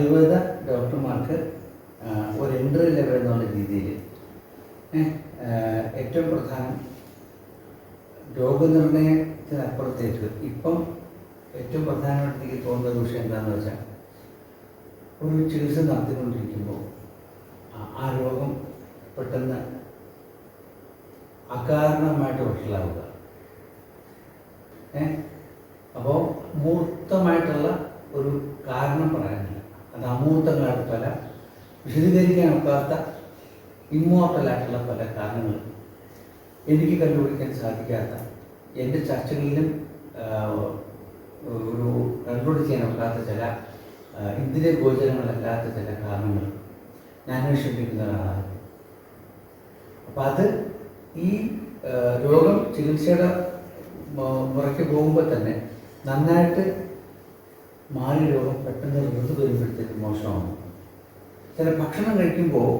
ആയുർവേദ ഡോക്ടർമാർക്ക് ഒരു entry level എന്നുള്ള രീതിയിൽ ഏറ്റവും പ്രധാനം രോഗനിർണയത്തിനപ്പുറത്തേക്ക് ഇപ്പം ഏറ്റവും പ്രധാനമായിട്ട് എനിക്ക് തോന്നുന്ന ഒരു വിഷയം എന്താണെന്ന് വെച്ചാൽ, ഒരു ചികിത്സ നടത്തിക്കൊണ്ടിരിക്കുമ്പോൾ ആ രോഗം പെട്ടെന്ന് അകാരണമായിട്ട് വഷളാവുക. അപ്പോൾ മൂർത്തമായിട്ടുള്ള ഒരു കാരണം പറയാനില്ല, അത് അമൂർത്തങ്ങളായിട്ട് പല വിശദീകരിക്കാൻ ഒക്കാത്ത ഇമ്മോർട്ടലായിട്ടുള്ള പല കാരണങ്ങളും എനിക്ക് കണ്ടുപിടിക്കാൻ സാധിക്കാത്ത, എൻ്റെ ചർച്ചകളിലും ഒരു കൺക്ലൂഡ് ചെയ്യാൻ ഒക്കാത്ത ചില ഇന്ദ്രിയ ഗോചരങ്ങളല്ലാത്ത ചില കാരണങ്ങൾ ഞാൻ അന്വേഷിപ്പിക്കുന്ന ഒരാളാണ്. അപ്പം അത് ഈ രോഗം ചികിത്സയുടെ മുറയ്ക്ക് പോകുമ്പോൾ തന്നെ നന്നായിട്ട് മാറിയ രോഗം പെട്ടെന്ന് ഋതു വരുമ്പോഴത്തേക്ക് മോശമാകും. ചില ഭക്ഷണം കഴിക്കുമ്പോൾ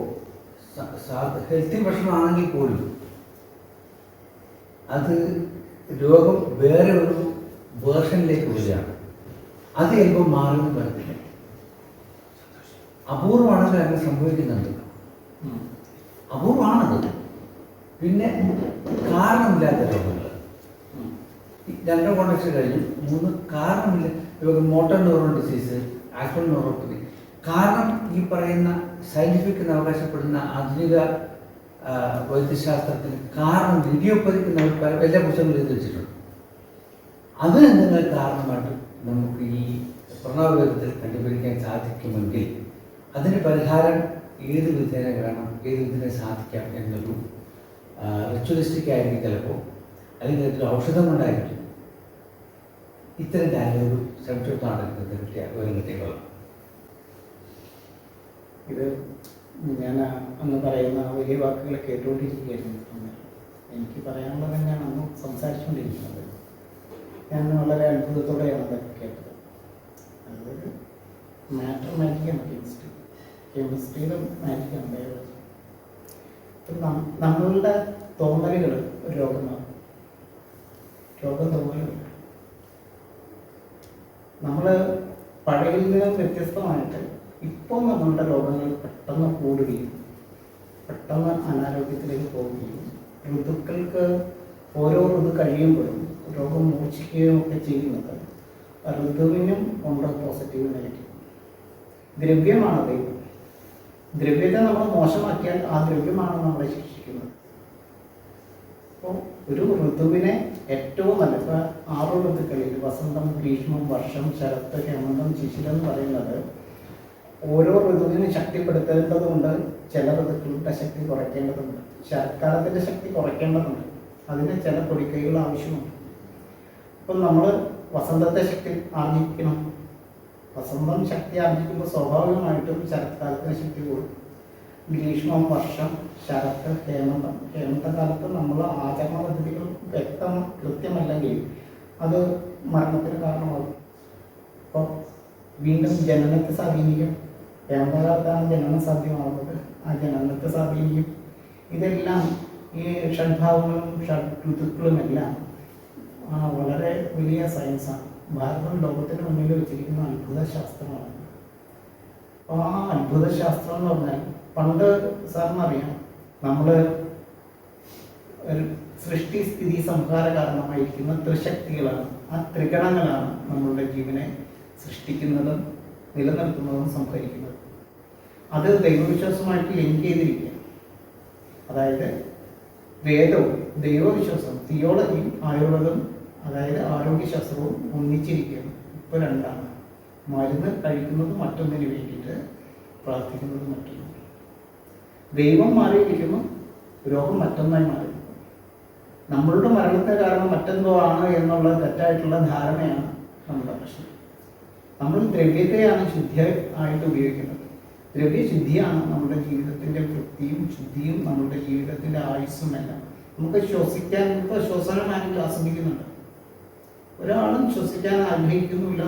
ഹെൽത്തി ഭക്ഷണമാണെങ്കിൽ പോലും അത് രോഗം വേറെ ഒരു വേർഷനിലേക്ക് വരികയാണ്. അത് ചിലപ്പോൾ മാറുമെന്ന് വരത്തില്ല. അപൂർവമാണെങ്കിൽ അങ്ങനെ സംഭവിക്കുന്നുണ്ട്, അപൂർവമാണത്. പിന്നെ കാരണമില്ലാത്ത രോഗങ്ങൾ, രണ്ടോ കോണ്ടക്സ്റ്റ് കഴിഞ്ഞു. 3 കാരണമില്ല രോഗം, മോട്ടോർ ന്യൂറോൺ ഡിസീസ്, ആക്വൽ ന്യൂറോപ്പതി. കാരണം ഈ പറയുന്ന സയൻറ്റിഫിക് എന്ന് അവകാശപ്പെടുന്ന ആധുനിക വൈദ്യശാസ്ത്രത്തിന് കാരണം ഇഡിയോപ്പതിക്ക് നമ്മൾ എല്ലാ പുസ്തകങ്ങളും എഴുതി വെച്ചിട്ടുണ്ട്. അത് എന്തെങ്കിലും കാരണമായിട്ട് നമുക്ക് ഈ പ്രണവവേദത്തിൽ കണ്ടുപിടിക്കാൻ സാധിക്കുമെങ്കിൽ അതിന് പരിഹാരം ഏത് വിധേന വേണം, ഏത് വിധേന സാധിക്കാം എന്നൊരു റിച്വലിസ്റ്റിക് ആയിരിക്കും ചിലപ്പോൾ, അല്ലെങ്കിൽ ഒരു ഔഷധം കൊണ്ടായിരിക്കും. ഇത്തരം കാര്യങ്ങളൊരു സംശുദ്ധമാണെന്ന് കിട്ടിയ ഒരു കിട്ടിയതാണ്. ഇത് ഞാൻ അന്ന് പറയുന്ന വലിയ വാക്കുകൾ കേട്ടുകൊണ്ടിരിക്കുകയായിരുന്നു. എനിക്ക് പറയാനുള്ളത് തന്നെയാണ് അന്ന് സംസാരിച്ചുകൊണ്ടിരിക്കുന്നത്. ഞാൻ വളരെ അത്ഭുതത്തോടെയാണ് അതൊക്കെ കേട്ടത്. അതൊരു മാറ്റർ മാജിക്കാണ് കെമിസ്ട്രിയുടെ മാജിക്കാണ് ബയോളജി. നമ്മളുടെ തോന്നലുകൾ ഒരു രോഗം തോന്നലുകൾ നമ്മൾ പഴയതിൽ നിന്നും വ്യത്യസ്തമായിട്ട് ഇപ്പോൾ നമ്മളുടെ രോഗങ്ങൾ പെട്ടെന്ന് കൂടുകയും പെട്ടെന്ന് അനാരോഗ്യത്തിലേക്ക് പോവുകയും ഋതുക്കൾക്ക് ഓരോ ഋതു കഴിയുമ്പോഴും രോഗം മൂർച്ഛിക്കുകയും ഒക്കെ ചെയ്യുന്നത് ഋതുവിനും ഉണ്ട് പോസിറ്റീവ് നെഗറ്റീവ്. ദ്രവ്യമാണ് ദൈവം. ദ്രവ്യത്തെ നമ്മൾ മോശമാക്കിയാൽ ആ ദ്രവ്യമാണ് നമ്മളെ ശിക്ഷിക്കുന്നത്. അപ്പോൾ ഒരു ഋതുവിനെ ഏറ്റവും നല്ല, ഇപ്പോൾ 6 ഋതുക്കളിൽ വസന്തം, ഗ്രീഷ്മം, വർഷം, ശരത്ത്, ഹേമന്തം, ശിശിരം എന്ന് പറയുന്നത് ഓരോ ഋതുവിനും ശക്തിപ്പെടുത്തേണ്ടതുണ്ട്. ചില ഋതുക്കളുടെ ശക്തി കുറയ്ക്കേണ്ടതുണ്ട്. ശരത്കാലത്തിൻ്റെ ശക്തി കുറയ്ക്കേണ്ടതുണ്ട്. അതിന് ചില പൊടിക്കൈകൾ ആവശ്യമുണ്ട്. അപ്പം നമ്മൾ വസന്തത്തെ ശക്തി ആർജിക്കണം. വസന്തം ശക്തി ആർജിക്കുമ്പോൾ സ്വാഭാവികമായിട്ടും ശരത്കാലത്തിന് ശക്തി കൂടും. ഗ്രീഷ്മം, വർഷം, ശരത്ത്, ഹേമന്തം. ഹേമന്തകാലത്ത് നമ്മൾ ആചരണ പദ്ധതികൾ കൃത്യമല്ലെങ്കിൽ അത് മരണത്തിന് കാരണമാകും. അപ്പോൾ വീണ്ടും ജനനത്തെ സ്വാധീനിക്കും. ഹേമന്തകാലത്താണ് ജനനം സാധ്യമാകുന്നത്, ആ ജനനത്തെ സ്വാധീനിക്കും. ഇതെല്ലാം ഈ ഷഡ്ഭാവങ്ങളും ഋതുക്കളുമെല്ലാം വളരെ വലിയ സയൻസാണ്. ഭാരതം ലോകത്തിന് മുന്നിൽ വെച്ചിരിക്കുന്ന അത്ഭുത ശാസ്ത്രമാണ്. അപ്പോൾ ആ അത്ഭുത ശാസ്ത്രം എന്ന് പറഞ്ഞാൽ, പണ്ട് സാറിനറിയാം, നമ്മൾ സൃഷ്ടി സ്ഥിതി സംഹാര കാരണമായിരിക്കുന്ന ത്രിശക്തികളാണ്, ആ ത്രിഗണങ്ങളാണ് നമ്മളുടെ ജീവനെ സൃഷ്ടിക്കുന്നതും നിലനിർത്തുന്നതും സംഭരിക്കുന്നതും. അത് ദൈവവിശ്വാസമായിട്ട് ലിങ്ക് ചെയ്തിരിക്കുക. അതായത് വേദവും ദൈവവിശ്വാസവും തിയോളജിയും ആയുർവേദവും അതായത് ആരോഗ്യശാസ്ത്രവും ഒന്നിച്ചിരിക്കുകയാണ്. ഇപ്പോൾ രണ്ടാണ്. മരുന്ന് കഴിക്കുന്നത് മറ്റൊന്നിന് വേണ്ടിയിട്ട്, പ്രാർത്ഥിക്കുന്നത് മറ്റൊന്ന്. ദൈവം മാറിയിരിക്കുന്നു, രോഗം മറ്റൊന്നായി മാറി. നമ്മളുടെ മരണത്തെ കാരണം മറ്റെന്തോ ആണ് എന്നുള്ള തെറ്റായിട്ടുള്ള ധാരണയാണ് നമ്മുടെ പ്രശ്നം. നമ്മൾ ദ്രവ്യത്തെയാണ് ശുദ്ധിയായിട്ട് ഉപയോഗിക്കുന്നത്. ദ്രവ്യശുദ്ധിയാണ് നമ്മുടെ ജീവിതത്തിൻ്റെ വൃത്തിയും ശുദ്ധിയും നമ്മുടെ ജീവിതത്തിൻ്റെ ആയുസ്സും എല്ലാം. നമുക്ക് ശ്വസിക്കാൻ, ഇപ്പോൾ ശ്വസനം ആരെങ്കിലും ആസ്വദിക്കുന്നുണ്ട്? ഒരാളും ശ്വസിക്കാൻ ആഗ്രഹിക്കുന്നില്ല,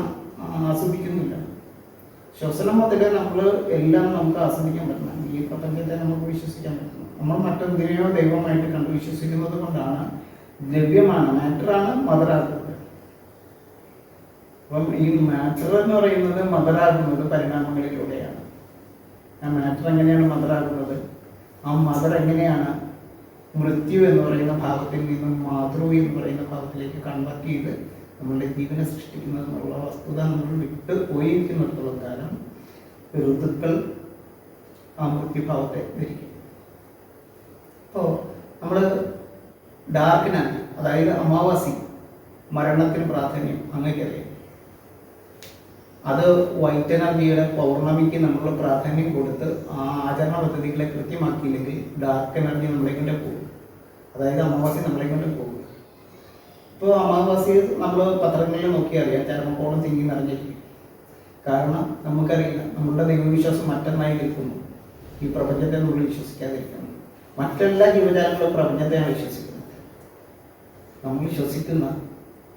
ആസ്വദിക്കുന്നില്ല. ശ്വസനം മുതലേ നമ്മൾ എല്ലാം നമുക്ക് ആസ്വദിക്കാൻ പറ്റണം. ഈ പ്രപഞ്ചത്തെ നമുക്ക് വിശ്വസിക്കാൻ പറ്റണം. നമ്മൾ മറ്റെന്തിനെയോ ദൈവമായിട്ട് കണ്ടു വിശ്വസിക്കുന്നത് കൊണ്ടാണ് ദ്രവ്യമാണ്, മാറ്ററാണ് മദറാകുന്നത്. അപ്പം ഈ മാറ്റർ എന്ന് പറയുന്നത് മദറാകുന്നത് പരിണാമങ്ങളിലൂടെ ആ മാറ്റർ എങ്ങനെയാണ് മദറാകുന്നത്, ആ മദർ എങ്ങനെയാണ് മൃത്യു എന്ന് പറയുന്ന ഭാഗത്തിൽ നിന്നും മാതൃ എന്ന് പറയുന്ന ഭാഗത്തിലേക്ക് കൺവെർട്ട് ചെയ്ത് നമ്മളുടെ ജീവനെ സൃഷ്ടിക്കുന്നത് എന്നുള്ള വസ്തുത നമ്മൾ വിട്ട് പോയിരിക്കുന്നിടത്തോളം കാലം ഋതുക്കൾ ആ മൃത്യുഭാവത്തെ ധരിക്കും. അപ്പോൾ നമ്മൾ ഡാർക്ക് നൈറ്റ്, അതായത് അമാവാസി, മരണത്തിന് പ്രാധാന്യം അങ്ങനെയൊക്കെയറിയാം. അത് വൈറ്റ് എനർജിയുടെ പൗർണമിക്ക് നമ്മൾ പ്രാധാന്യം കൊടുത്ത് ആ ആചരണ പദ്ധതികളെ കൃത്യമാക്കിയില്ലെങ്കിൽ ഡാർക്ക് എനർജി നമ്മളെ കൊണ്ട് പോകും, അതായത് അമാവാസി നമ്മളെ കൊണ്ട് പോകും. ഇപ്പോൾ അമാവാസി നമ്മൾ പത്രങ്ങളിൽ നോക്കിയാൽ അറിയാം, ചരമക്കോളം തിങ്ങി നിറഞ്ഞിരിക്കും. കാരണം നമുക്കറിയില്ല, നമ്മളുടെ ദൈവവിശ്വാസം മറ്റൊന്നായി നിൽക്കുന്നു, ഈ പ്രപഞ്ചത്തെ നമ്മൾ വിശ്വസിക്കാതിരിക്കുന്നു. മറ്റെല്ലാ ജീവജാലങ്ങളും പ്രപഞ്ചത്തെയാണ് വിശ്വസിക്കുന്നത്. നമ്മൾ വിശ്വസിക്കുന്ന,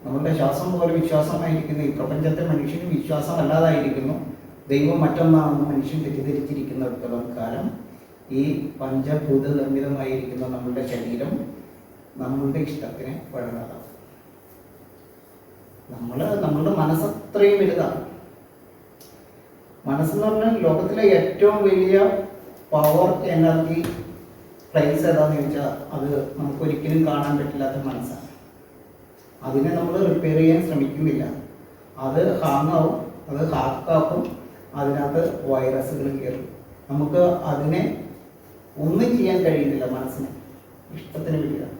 നമ്മളുടെ ശ്വാസം പോലെ വിശ്വാസമായിരിക്കുന്ന ഈ പ്രപഞ്ചത്തെ മനുഷ്യന് വിശ്വാസമല്ലാതായിരിക്കുന്നു. ദൈവം മറ്റൊന്നാണെന്ന് മനുഷ്യൻ തെറ്റിദ്ധരിച്ചിരിക്കുന്നിടത്തോളം കാലം ഈ പഞ്ചഭൂത നിർമ്മിതമായിരിക്കുന്ന നമ്മളുടെ ശരീരം നമ്മളുടെ ഇഷ്ടത്തിന് വഴങ്ങാതാവും. നമ്മളുടെ മനസ്സത്രയും വലുതാണ്. മനസ്സെന്ന് പറഞ്ഞാൽ ലോകത്തിലെ ഏറ്റവും വലിയ പവർ എനർജി പ്ലേസ് ഏതാണെന്ന് ചോദിച്ചാൽ അത് നമുക്കൊരിക്കലും കാണാൻ പറ്റില്ലാത്ത മനസ്സാണ്. അതിനെ നമ്മൾ റിപ്പയർ ചെയ്യാൻ ശ്രമിക്കുന്നില്ല. അത് ഹാങ്ങാവും, അത് ഹാക്കാക്കും, അതിനകത്ത് വൈറസുകൾ കയറും. നമുക്ക് അതിനെ ഒന്നും ചെയ്യാൻ കഴിയുന്നില്ല. മനസ്സിന് ഇഷ്ടത്തിന് വേണ്ടിയാണ്.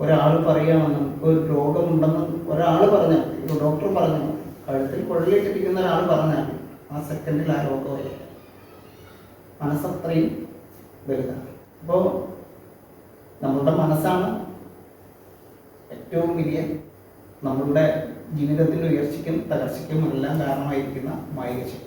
ഒരാൾ പറയുകയാണ് നമുക്ക് ഒരു രോഗമുണ്ടെന്ന് ഒരാൾ പറഞ്ഞാൽ, ഒരു ഡോക്ടർ പറഞ്ഞു, കഴുത്തിൽ കുഴലിട്ടിരിക്കുന്ന ഒരാൾ പറഞ്ഞാൽ ആ സെക്കൻഡിൽ ആ രോഗം വരും. മനസ്സത്രയും വലുതാണ്. അപ്പോൾ നമ്മളുടെ മനസ്സാണ് ഏറ്റവും വലിയ നമ്മളുടെ ജീവിതത്തിൻ്റെ ഉയർച്ചയ്ക്കും തകർച്ചയ്ക്കും എല്ലാം കാരണമായിരിക്കുന്ന മായിക ശക്തി.